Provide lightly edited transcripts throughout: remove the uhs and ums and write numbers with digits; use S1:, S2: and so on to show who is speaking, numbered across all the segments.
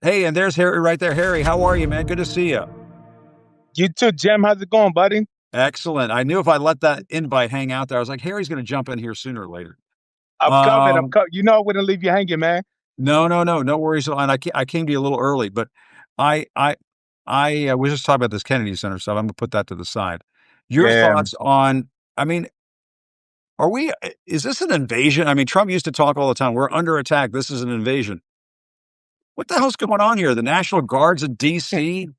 S1: Hey, and there's Harry right there. Harry, how are you, man? Good to see you.
S2: You too, Jim. How's it going, buddy?
S1: Excellent. I knew if I let that invite hang out there, I was like, Harry's going to jump in here sooner or later.
S2: I'm coming. I'm
S1: Um,
S2: coming. You know I wouldn't leave you hanging, man.
S1: no worries. And I came to you a little early, but I, I, I was just talking about this Kennedy Center stuff. I'm gonna put that to the side. Your
S2: Yeah,
S1: thoughts on? I mean, is this an invasion? I mean, Trump used to talk all the time. We're under attack. This is an invasion. What the hell's going on here? The National Guard's in D.C.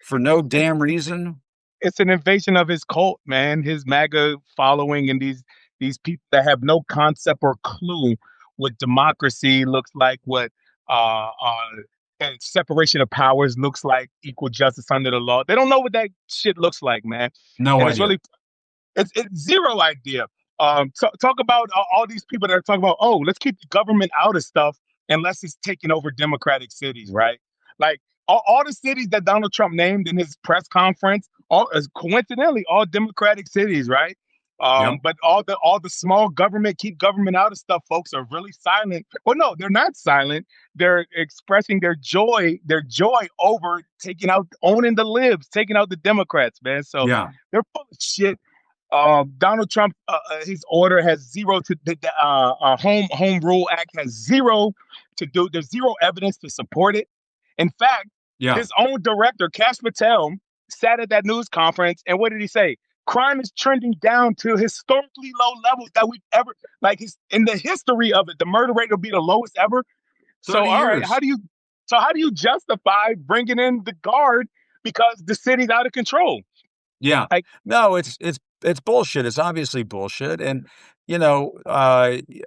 S1: for no damn reason.
S2: it's an invasion of his cult, man. His MAGA following and these people that have no concept or clue what democracy looks like, what and separation of powers looks like, equal justice under the law. They don't know what that shit looks like, man.
S1: No
S2: And it's
S1: idea.
S2: really it's zero idea. Talk about all these people that are talking about, oh, let's keep the government out of stuff unless it's taking over democratic cities, right? Like all the cities that Donald Trump named in his press conference, all as coincidentally all democratic cities, right?
S1: Yep.
S2: But all the small government, keep government out of stuff, folks are really silent. Well, no, they're not silent. They're expressing their joy over taking out, owning the libs, taking out the Democrats, man. So
S1: Yeah.
S2: they're full of shit. Donald Trump, his order has zero to the Home Rule Act has zero to do. There's zero evidence to support it. In fact,
S1: Yeah.
S2: his own director, Kash Patel, sat at that news conference, and what did he say? Crime is trending down to historically low levels that we've ever in the history of it. The murder rate will be the lowest ever.
S1: 30
S2: So, all right,
S1: years.
S2: how do you justify bringing in the guard because the city's out of control?
S1: Yeah.
S2: Like,
S1: No, it's bullshit. It's obviously bullshit. And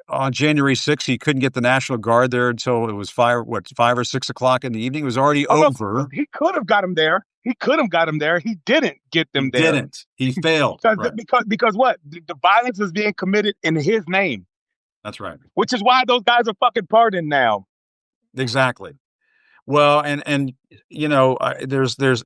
S1: on January 6th, he couldn't get the National Guard there until it was 5 or 6 o'clock in the evening. It was already
S2: oh no,
S1: over.
S2: he could have got him there. He could have got him there. He didn't get
S1: He
S2: them there.
S1: didn't. He failed.
S2: Because
S1: Right.
S2: because what? The violence is being committed in his name,
S1: That's right.
S2: which is why those guys are fucking pardoned now.
S1: Exactly. Well, and there's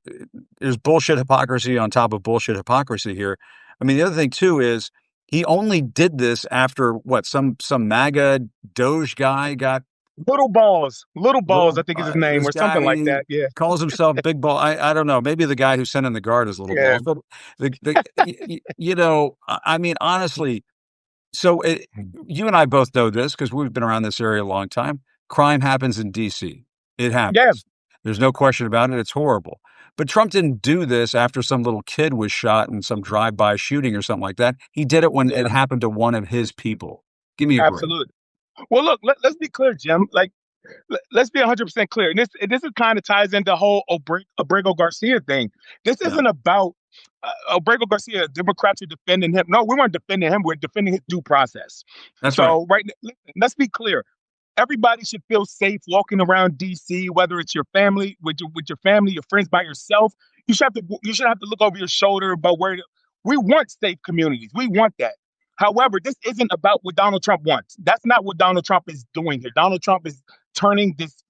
S1: bullshit hypocrisy on top of bullshit hypocrisy here. I mean, the other thing too is he only did this after what some MAGA Doge guy got
S2: Little balls,
S1: little
S2: I think is his name,
S1: this
S2: or something like
S1: guy
S2: that. Yeah,
S1: calls himself Big Ball. I don't know. Maybe the guy who sent in the guard is Little
S2: yeah.
S1: Balls. But I mean, honestly, so you and I both know this because we've been around this area a long time. Crime happens in D.C. It
S2: Yeah,
S1: happens. There's no question about it. It's horrible. But Trump didn't do this after some little kid was shot in some drive-by shooting or something like that. He did it when
S2: yeah,
S1: it happened to one of his people. Give me a break.
S2: absolutely. Well, look, let's be clear, Jim. Like, let's be 100% clear. And this is kind of ties into the whole Abrego Garcia thing. This
S1: Yeah,
S2: isn't about Abrego Garcia. Democrats are defending him. No, we weren't defending him. We're defending his due process.
S1: that's right.
S2: So, listen, let's be clear. Everybody should feel safe walking around DC, whether it's your family, with your family, your friends, by yourself. You should have to look over your shoulder about we want safe communities. We want that. However, this isn't about what Donald Trump wants. That's not what Donald Trump is doing here. Donald Trump is turning this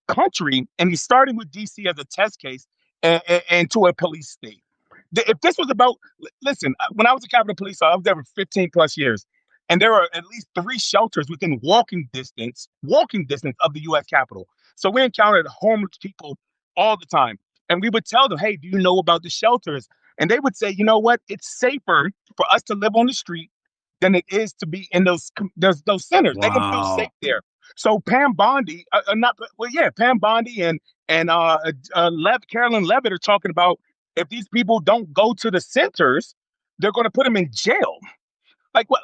S2: country, and he's starting with DC as a test case, and to a police state. If this was about, listen, when I was a Capitol Police officer, I was there for 15 plus years. And there are at least 3 shelters within walking distance of the U.S. Capitol. So we encountered homeless people all the time. And we would tell them, hey, do you know about the shelters? And they would say, you know what? It's safer for us to live on the street than it is to be in those centers. They can feel safe
S1: Wow.
S2: there. So Pam Bondi, not well, yeah, Pam Bondi and Carolyn Levitt are talking about if these people don't go to the centers, they're going to put them in jail. Like what?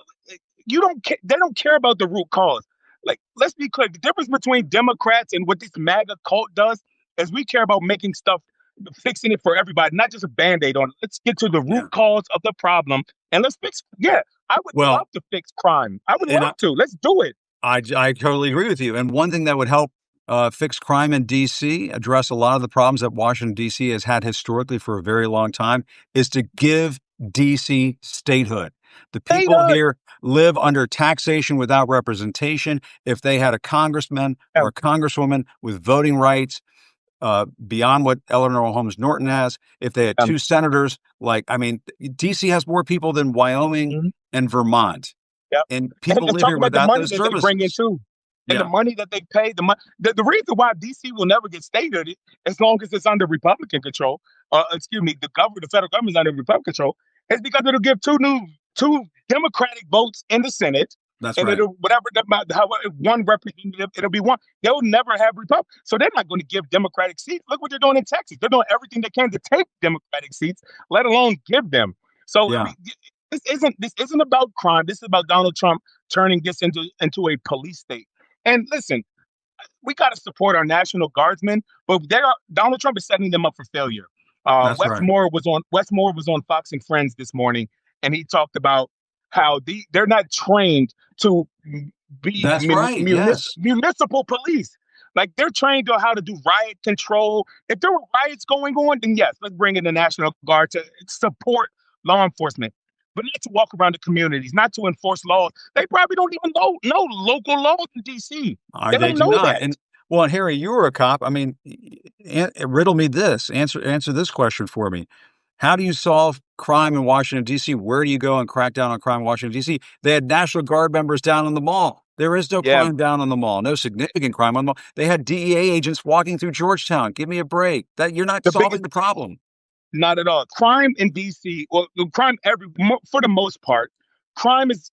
S2: You don't care. They don't care about the root cause. Like, let's be clear. The difference between Democrats and what this MAGA cult does is we care about making stuff, fixing it for everybody, not just a band-aid on it. Let's get to the
S1: Yeah.
S2: root cause of the problem and let's fix. Yeah, I would
S1: Well,
S2: love to fix crime. I would
S1: and
S2: love to. Let's do it.
S1: I totally agree with you. And one thing that would help fix crime in D.C., address a lot of the problems that Washington, D.C. has had historically for a very long time, is to give D.C. statehood. The people
S2: Statehood.
S1: here live under taxation without representation. If they had a congressman
S2: Yeah,
S1: or a congresswoman with voting rights beyond what Eleanor Holmes Norton has, if they had
S2: um,
S1: 2 senators, D.C. has more people than Wyoming
S2: mhm,
S1: and Vermont,
S2: yep.
S1: and
S2: And
S1: people
S2: let's
S1: live
S2: talk
S1: here
S2: about the
S1: without
S2: money
S1: those
S2: that they bring in
S1: services.
S2: too. And the
S1: Yeah,
S2: money that they pay, the reason why DC will never get statehood, as long as it's under Republican control, excuse me, the federal government is under Republican control, is because it'll give two Democratic votes in the Senate,
S1: that's
S2: and
S1: right.
S2: it'll whatever one representative, it'll be one. They'll never have Republic, so they're not going to give Democratic seats. Look what they're doing in Texas. They're doing everything they can to take Democratic seats, let alone give them. So I
S1: Yeah,
S2: mean, this isn't about crime. This is about Donald Trump turning this into a police state. And listen, we got to support our National Guardsmen, but Donald Trump is setting them up for failure.
S1: that's right.
S2: Westmore was on Fox and Friends this morning, and he talked about how they're not trained to be
S1: That's right. Yes,
S2: municipal police. Like they're trained on how to do riot control. If there were riots going on, then yes, let's bring in the National Guard to support law enforcement, but not to walk around the communities, not to enforce laws. They probably don't even know local laws in DC. They
S1: they
S2: don't
S1: do
S2: know
S1: not.
S2: that.
S1: And well, and Harry, you were a cop. I mean, riddle me this. Answer this question for me. How do you solve crime in Washington D.C.? Where do you go and crack down on crime in Washington D.C.? They had National Guard members down in the mall. There is no
S2: Yeah,
S1: crime down on the mall. No significant crime on the mall. They had DEA agents walking through Georgetown. Give me a break. That you're not
S2: the
S1: solving
S2: biggest
S1: the problem.
S2: Not at all. Crime in DC, well, crime for the most part, crime is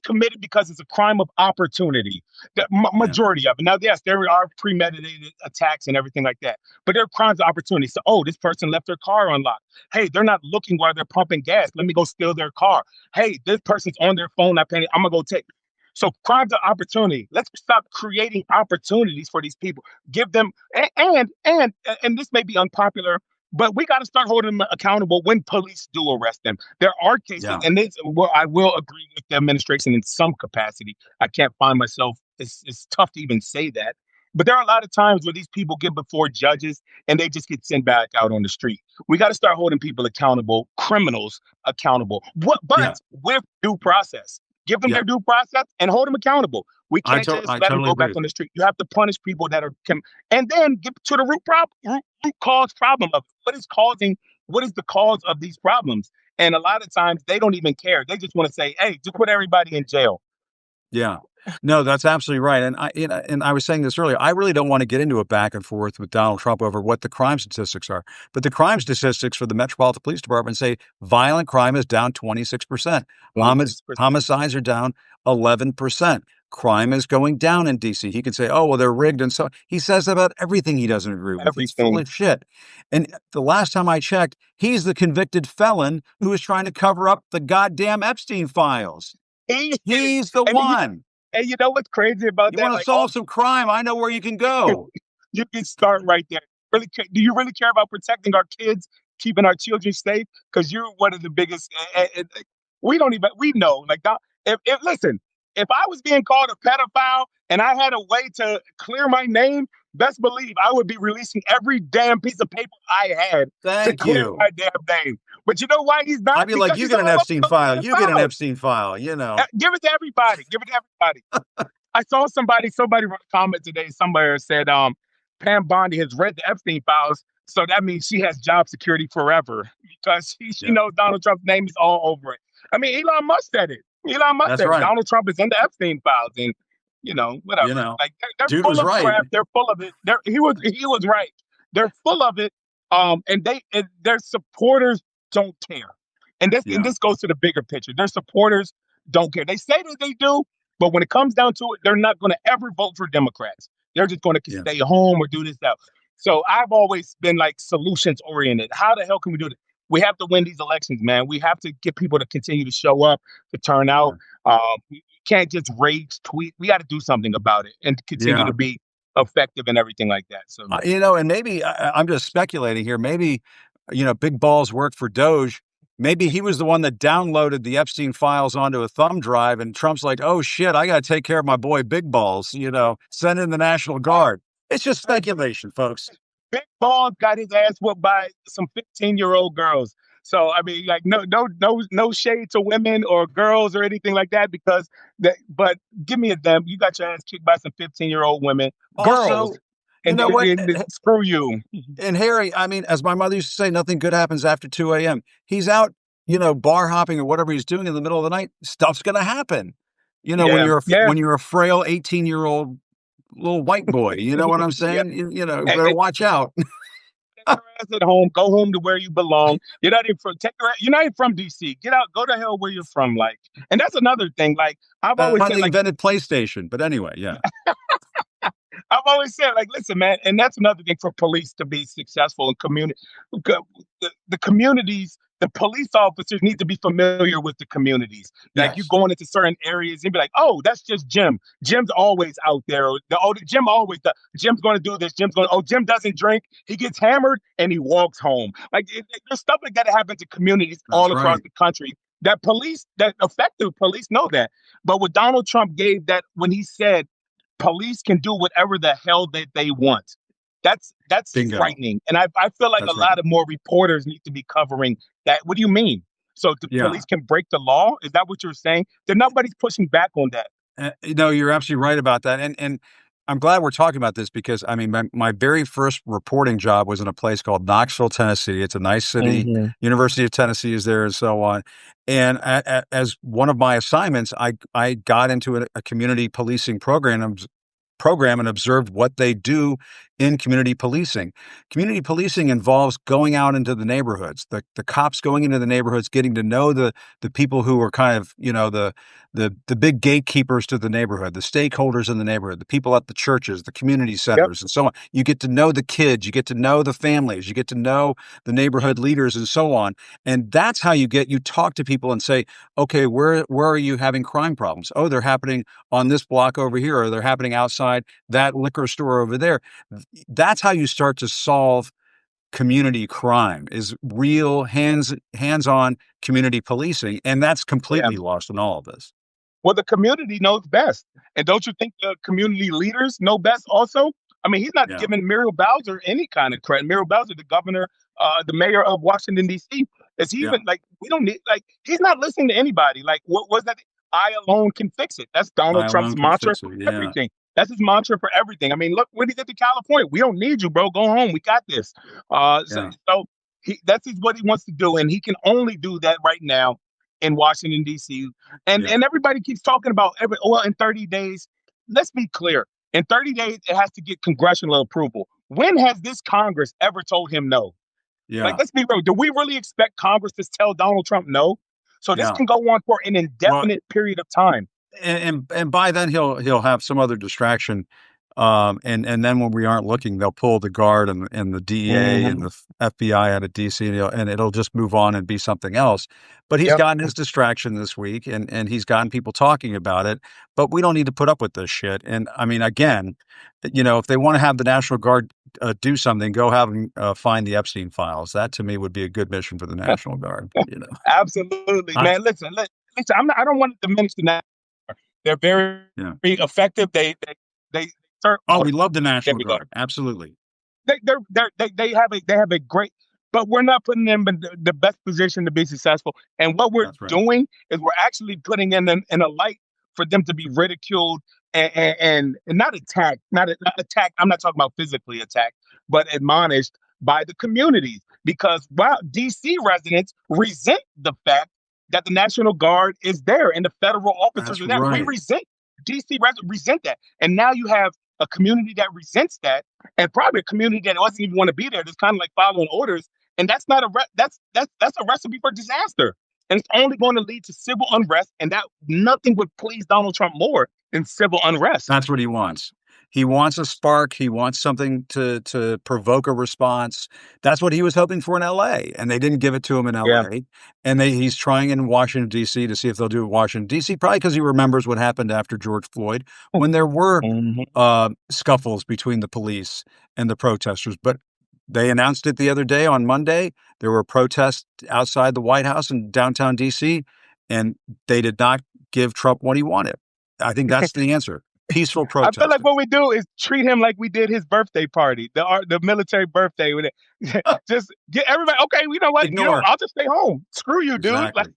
S2: committed because it's a crime of opportunity. The
S1: Yeah,
S2: majority of it. Now, yes, there are premeditated attacks and everything like that, but there are crimes of opportunity. So, oh, this person left their car unlocked. Hey, they're not looking while they're pumping gas. Let me go steal their car. Hey, this person's on their phone not paying. I'm gonna go take. So crimes of opportunity. Let's stop creating opportunities for these people. Give them and this may be unpopular, but we got to start holding them accountable when police do arrest them. There are cases,
S1: yeah,
S2: and I will agree with the administration in some capacity. I can't find myself. It's tough to even say that. But there are a lot of times where these people get before judges and they just get sent back out on the street. We got to start holding people accountable, criminals accountable, but
S1: yeah,
S2: with due process. Give them
S1: yeah.
S2: their due process and hold them accountable. We can't just
S1: I
S2: let them
S1: totally
S2: go
S1: agree
S2: back
S1: with
S2: on
S1: you.
S2: the street. You have to punish people that are, and then get to the root cause problem of what is the cause of these problems. And a lot of times they don't even care. They just want to say, "Hey, just put everybody in jail."
S1: Yeah. No, that's absolutely right. And I was saying this earlier. I really don't want to get into a back and forth with Donald Trump over what the crime statistics are. But the crime statistics for the Metropolitan Police Department say violent crime is down 26%.
S2: 26%.
S1: Homicides are down 11%. Crime is going down in DC. He can say, "Oh, well, they're rigged," and so he says about everything he doesn't agree with. He's full
S2: Everything.
S1: of shit. And the last time I checked, he's the convicted felon who is trying to cover up the goddamn Epstein files.
S2: He is.
S1: He's the
S2: And
S1: one.
S2: you know what's crazy about
S1: You
S2: that?
S1: want to
S2: Like all
S1: solve some crime? I know where you can go.
S2: you can start right there. Do you really care about protecting our kids, keeping our children safe? Because you're one of the biggest. We don't even we know. Like if listen, if I was being called a pedophile and I had a way to clear my name, best believe I would be releasing every damn piece of paper I had to
S1: Thank
S2: clear my
S1: you.
S2: damn name. But you know why he's
S1: I'd
S2: not?
S1: be like,
S2: Because
S1: you
S2: he's
S1: get
S2: a
S1: an Epstein
S2: motherfucking
S1: file. You get an
S2: pedophile.
S1: Epstein file, you know.
S2: Give it to everybody. Give it to everybody. I saw somebody wrote a comment today. Somebody said, Pam Bondi has read the Epstein files, so that means she has job security forever because she
S1: Yeah,
S2: knows Donald Trump's name is all over it. I mean, Elon Musk said it. Elon Musk
S1: that's
S2: said it.
S1: right.
S2: Donald Trump is in the Epstein files, and
S1: You
S2: whatever.
S1: know,
S2: Like they're
S1: dude
S2: full
S1: was
S2: of
S1: right.
S2: crap. They're full of it. He was right. They're full of it. And their supporters don't care. And
S1: Yeah,
S2: this goes to the bigger picture. Their supporters don't care. They say that they do, but when it comes down to it, they're not going to ever vote for Democrats. They're just going to
S1: yeah,
S2: stay home or do this stuff. So I've always been like solutions oriented. How the hell can we do this? We have to win these elections, man. We have to get people to continue to show up, to turn out.
S1: yeah,
S2: We can't just rage tweet. We got to do something about it and continue
S1: yeah.
S2: to be effective and everything like that. So
S1: And maybe I'm just speculating here. Maybe, Big Balls worked for Doge. Maybe he was the one that downloaded the Epstein files onto a thumb drive, and Trump's like, "Oh shit, I got to take care of my boy Big Balls." Send in the National Guard. It's just speculation, folks.
S2: Big Ball got his ass whooped by some 15-year-old girls. So I mean, like no shade to women or girls or anything like that because but give me a damn. You got your ass kicked by some 15-year-old women, girls,
S1: Also, you
S2: and,
S1: know what?
S2: screw you.
S1: And Harry, I mean, as my mother used to say, nothing good happens after 2 a.m. He's out, bar hopping or whatever he's doing in the middle of the night. Stuff's going to happen.
S2: Yeah, yeah.
S1: when you're a frail 18-year-old little white boy. You know what I'm
S2: Yeah.
S1: saying? Better watch out.
S2: Take your ass at home. Go home to where you belong. You're not even from DC. Get out. Go to hell where you're from. Like, and that's another thing. Like, I've always
S1: Why
S2: said,
S1: they
S2: like,
S1: invented PlayStation. But anyway, yeah.
S2: listen, man, and that's another thing for police to be successful in community. The communities, the police officers need to be familiar with the communities. Like, you
S1: Yes.
S2: going into certain areas and be like, oh, that's just Jim. Jim's always out there. Jim always, Jim's going to do this. Jim doesn't drink. He gets hammered and he walks home. Like, there's stuff like that that happens in communities
S1: That's
S2: all across
S1: right.
S2: the country. That effective police know that. But what Donald Trump gave that when he said, police can do whatever the hell that they want. That's
S1: Bingo.
S2: frightening, and I feel like a
S1: That's right.
S2: lot of more reporters need to be covering that. What do you mean? So the
S1: Yeah.
S2: police can break the law? Is that what you're saying? Then nobody's pushing back on that.
S1: No, you're absolutely right about that. And I'm glad we're talking about this because I mean, my very first reporting job was in a place called Knoxville, Tennessee. It's a nice city.
S2: Hmm.
S1: University of Tennessee is there, and so on. And as one of my assignments, I got into a community policing program and observed what they do in community policing. Community policing involves going out into the neighborhoods, the cops going into the neighborhoods, getting to know the people who are kind of, the big gatekeepers to the neighborhood, the stakeholders in the neighborhood, the people at the churches, the community
S2: Yep.
S1: centers, and so on. You get to know the kids, you get to know the families, you get to know the neighborhood leaders, and so on. And that's how you talk to people and say, okay, where are you having crime problems? Oh, they're happening on this block over here, or they're happening outside that liquor store over there. That's how you start to solve community crime, is real hands-on community policing, and that's
S2: Yeah.
S1: completely lost in all of this.
S2: Well, the community knows best. And don't you think the community leaders know best also? I mean, he's not
S1: Yeah,
S2: giving Muriel Bowser any kind of credit. Muriel Bowser, the governor, the mayor of Washington, D.C., is he
S1: yeah.
S2: even like, we don't need, like, he's not listening to anybody. Like, what was that? I alone can fix it. That's
S1: I
S2: Donald Trump's
S1: alone can
S2: mantra
S1: fix
S2: for
S1: it. Yeah,
S2: everything. That's his mantra for everything. I mean, look, when he get to California, we don't need you, bro. Go home. We got this. Uh, so,
S1: yeah,
S2: so that's what he wants to do. And he can only do that right now in Washington, D.C. And
S1: yeah,
S2: and everybody keeps talking about in 30 days. Let's be clear. In 30 days, it has to get congressional approval. When has this Congress ever told him no? Like,
S1: yeah,
S2: let's be real. Do we really expect Congress to tell Donald Trump no? So this
S1: yeah.
S2: can go on for an
S1: Well,
S2: indefinite period of time.
S1: and by then he'll have some other distraction, and then when we aren't looking, they'll pull the guard and the DEA and
S2: Mhm.
S1: the FBI out of DC, and it'll just move on and be something else. But he's
S2: Yep.
S1: gotten his distraction this week, and he's gotten people talking about it. But we don't need to put up with this shit. And I mean, again, if they want to have the National Guard do something, go have them find the Epstein files. That to me would be a good mission for the National Guard.
S2: Absolutely,
S1: I,
S2: man. Listen. I don't want to diminish the National Guard. They're very,
S1: yeah.
S2: very effective. They serve.
S1: Oh,
S2: Oh,
S1: we love the
S2: there
S1: National
S2: we go.
S1: Guard. Absolutely.
S2: They have a great, but we're not putting them in the best position to be successful. And what we're
S1: That's right.
S2: doing is we're actually putting them in a light for them to be ridiculed and not attacked, not attacked. I'm not talking about physically attacked, but admonished by the communities, because wow, DC residents resent the fact that the National Guard is there and the federal officers
S1: That's
S2: are there. We
S1: right.
S2: resent DC residents resent that, and now you have a community that resents that, and probably a community that doesn't even want to be there. That's kind of like following orders, and that's not a that's a recipe for disaster. And it's only going to lead to civil unrest, and that nothing would please Donald Trump more than civil unrest.
S1: That's what he wants. He wants a spark. He wants something to provoke a response. That's what he was hoping for in LA, and they didn't give it to him in
S2: Yeah.
S1: LA. And he's trying in Washington D.C. to see if they'll do it in Washington D.C. Probably because he remembers what happened after George Floyd, when there were
S2: Mhm.
S1: scuffles between the police and the protesters. But they announced it the other day on Monday. There were protests outside the White House in downtown D.C., and they did not give Trump what he wanted. I think that's the answer. Peaceful
S2: I feel like
S1: protesting.
S2: what we do is treat him like we did his birthday party, the military birthday with it. Just get everybody. Okay, you know what?
S1: Ignore.
S2: I'll just stay home. Screw you, dude. Like,
S1: Exactly.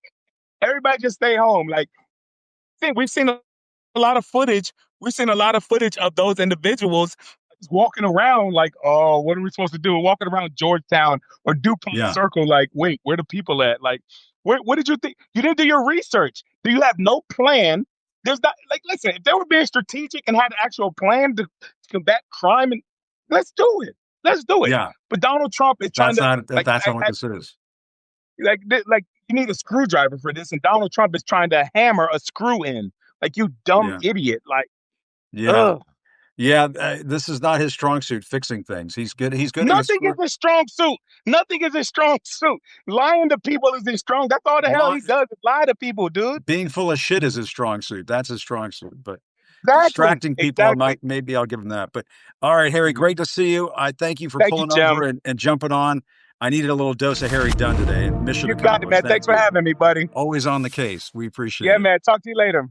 S2: everybody just stay home. Like, I think we've seen a lot of footage. We've seen a lot of footage of those individuals just walking around like, oh, what are we supposed to do? Walking around Georgetown or DuPont
S1: Yeah.
S2: Circle, like, wait, where the people at? Like, what did you think? You didn't do your research. Do you have no plan There's not like listen, if they were being strategic and had an actual plan to combat crime, and let's do it. Let's do it.
S1: Yeah,
S2: But Donald Trump is trying
S1: that's
S2: to
S1: not
S2: like
S1: that's not what this is.
S2: like you need a screwdriver for this, and Donald Trump is trying to hammer a screw in. Like you dumb
S1: Yeah,
S2: idiot. Like,
S1: yeah,
S2: ugh.
S1: yeah. This is not his strong suit. Fixing things. He's good. He's good at
S2: Nothing is a strong suit. Nothing is a strong suit. Lying to people is his strong. That's all the hell he does is lie to people, dude.
S1: being full of shit is his strong suit. That's his strong suit. But
S2: Exactly.
S1: distracting people,
S2: Exactly.
S1: maybe I'll give him that. But all right, Harry, great to see you. I thank you for
S2: Thank you,
S1: pulling
S2: Jim.
S1: over and jumping on. I needed a little dose of Harry Dunn today, and mission
S2: You got it, man.
S1: accomplished.
S2: Thanks
S1: Thank
S2: for
S1: you.
S2: having me, buddy.
S1: Always on the case. We appreciate
S2: Yeah,
S1: it.
S2: man. Talk to you later.